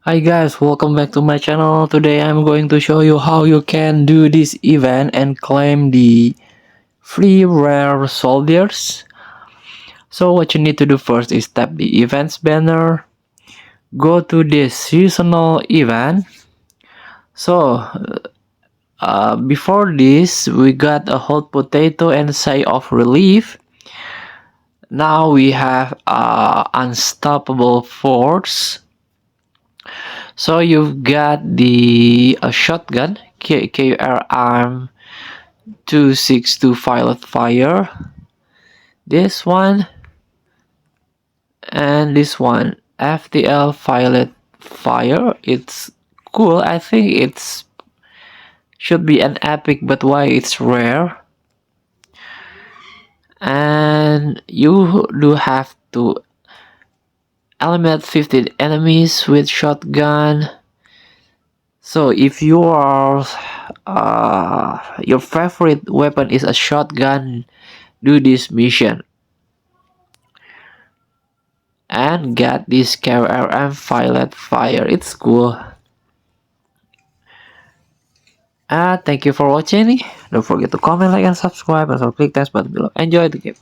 Hi guys, welcome back to my channel. Today I'm going to show you how you can do this event and claim the free rare soldiers. So what you need to do first is tap the events banner, go to this seasonal event. So before this we got a hot potato and sigh of relief. Now we have unstoppable force. So you've got the shotgun KR arm 262 violet fire, this one, and this one FTL violet fire. It's cool. I think it's should be an epic, but why it's rare? And you do have to eliminate 15 enemies with shotgun. So if you are your favorite weapon is a shotgun, do this mission and get this KRM violet fire. It's cool. Thank you for watching. Don't forget to comment, like, and subscribe, and also click that button below. Enjoy the game.